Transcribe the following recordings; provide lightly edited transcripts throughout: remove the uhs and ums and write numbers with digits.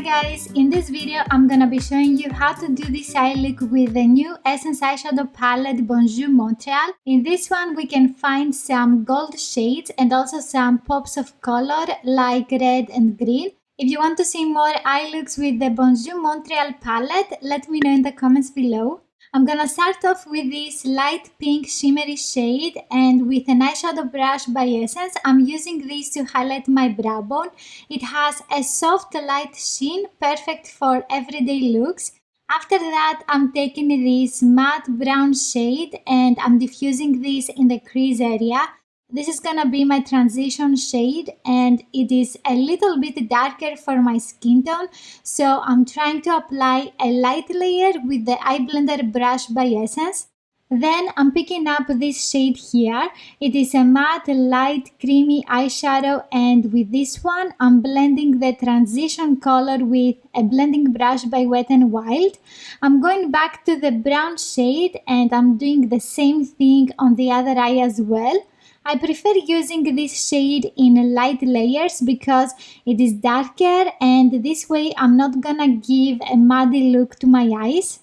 guys, in this video I'm gonna be showing you how to do this eye look with the new Essence eyeshadow palette Bonjour Montreal. In this one we can find some gold shades and also some pops of color like red and green. If you want to see more eye looks with the Bonjour Montreal palette, let me know in the comments below. I'm gonna start off with this light pink shimmery shade, and with an eyeshadow brush by Essence, I'm using this to highlight my brow bone. It has a soft light sheen, perfect for everyday looks. After that, I'm taking this matte brown shade and I'm diffusing this in the crease area. This is gonna be my transition shade and it is a little bit darker for my skin tone, so I'm trying to apply a light layer with the eye blender brush by Essence. Then I'm picking up this shade here. It is a matte light creamy eyeshadow, and with this one I'm blending the transition color with a blending brush by Wet n Wild. I'm going back to the brown shade and I'm doing the same thing on the other eye as well. I prefer using this shade in light layers because it is darker, and this way I'm not gonna give a muddy look to my eyes.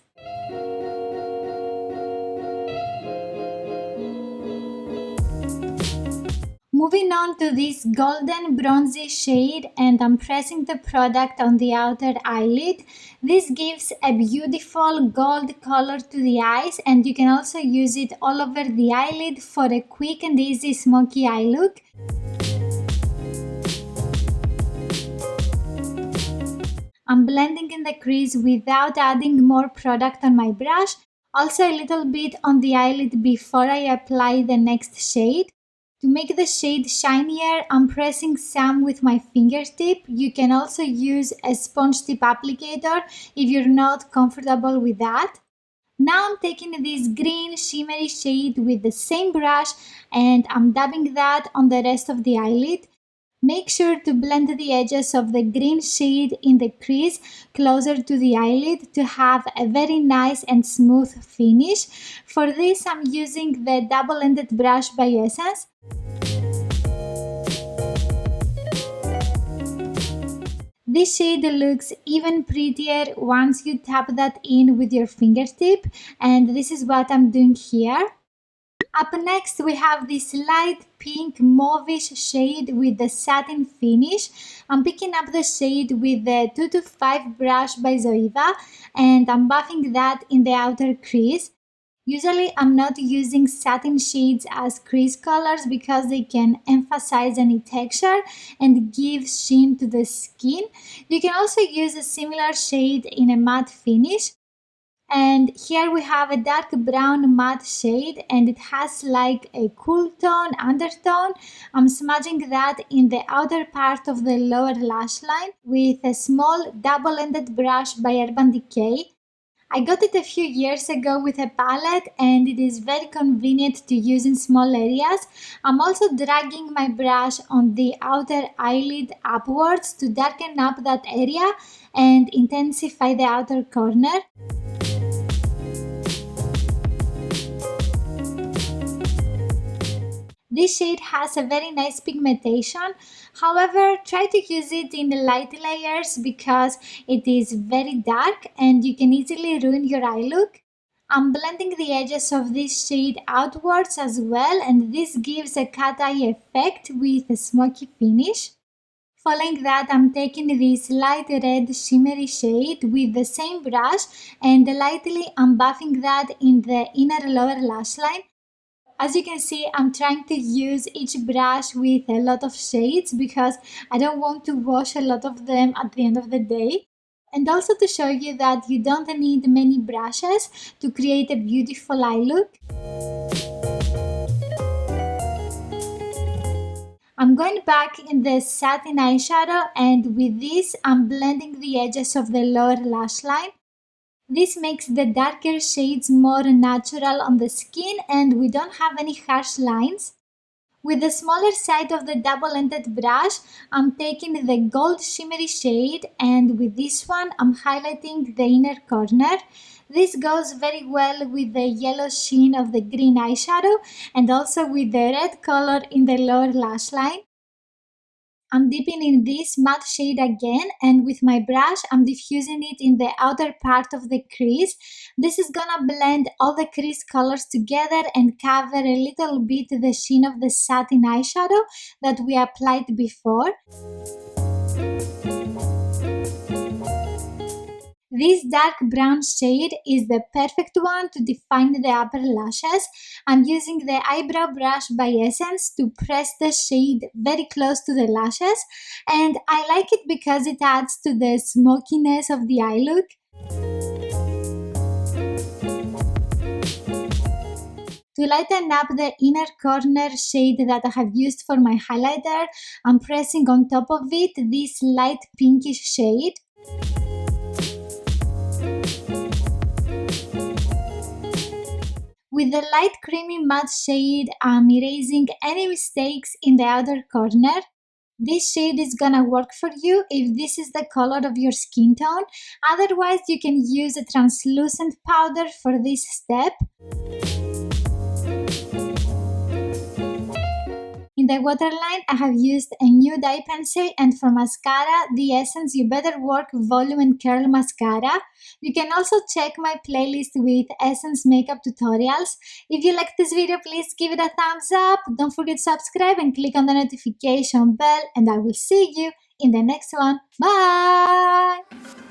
Moving on to this golden bronzy shade, and I'm pressing the product on the outer eyelid. This gives a beautiful gold color to the eyes, and you can also use it all over the eyelid for a quick and easy smoky eye look. I'm blending in the crease without adding more product on my brush, also a little bit on the eyelid before I apply the next shade. To make the shade shinier, I'm pressing some with my fingertip. You can also use a sponge tip applicator if you're not comfortable with that. Now I'm taking this green shimmery shade with the same brush and I'm dabbing that on the rest of the eyelid. Make sure to blend the edges of the green shade in the crease closer to the eyelid to have a very nice and smooth finish. For this I'm using the double-ended brush by Essence. This shade looks even prettier once you tap that in with your fingertip, and this is what I'm doing here. Up next we have this light pink mauvish shade with the satin finish. I'm picking up the shade with the 225 brush by Zoeva and I'm buffing that in the outer crease. Usually I'm not using satin shades as crease colors because they can emphasize any texture and give sheen to the skin. You can also use a similar shade in a matte finish. And here we have a dark brown matte shade and it has like a cool tone undertone. I'm smudging that in the outer part of the lower lash line with a small double-ended brush by Urban Decay. I got it a few years ago with a palette and it is very convenient to use in small areas. I'm also dragging my brush on the outer eyelid upwards to darken up that area and intensify the outer corner. This shade has a very nice pigmentation, however try to use it in light layers because it is very dark and you can easily ruin your eye look. I'm blending the edges of this shade outwards as well, and this gives a cat eye effect with a smoky finish. Following that, I'm taking this light red shimmery shade with the same brush and lightly I'm buffing that in the inner lower lash line. As you can see, I'm trying to use each brush with a lot of shades because I don't want to wash a lot of them at the end of the day. And also to show you that you don't need many brushes to create a beautiful eye look. I'm going back in the satin eyeshadow and with this I'm blending the edges of the lower lash line. This makes the darker shades more natural on the skin and we don't have any harsh lines. With the smaller side of the double-ended brush, I'm taking the gold shimmery shade and with this one I'm highlighting the inner corner. This goes very well with the yellow sheen of the green eyeshadow and also with the red color in the lower lash line. I'm dipping in this matte shade again, and with my brush I'm diffusing it in the outer part of the crease. This is gonna blend all the crease colors together and cover a little bit the sheen of the satin eyeshadow that we applied before. This dark brown shade is the perfect one to define the upper lashes. I'm using the eyebrow brush by Essence to press the shade very close to the lashes, and I like it because it adds to the smokiness of the eye look. To lighten up the inner corner shade that I have used for my highlighter, I'm pressing on top of it this light pinkish shade. With the light creamy matte shade, I'm erasing any mistakes in the outer corner. This shade is gonna work for you if this is the color of your skin tone. Otherwise, you can use a translucent powder for this step. In the waterline, I have used a nude eye pencil, and for mascara, the Essence You Better Work Volume and Curl Mascara. You can also check my playlist with Essence makeup tutorials. If you liked this video, please give it a thumbs up. Don't forget to subscribe and click on the notification bell, and I will see you in the next one. Bye!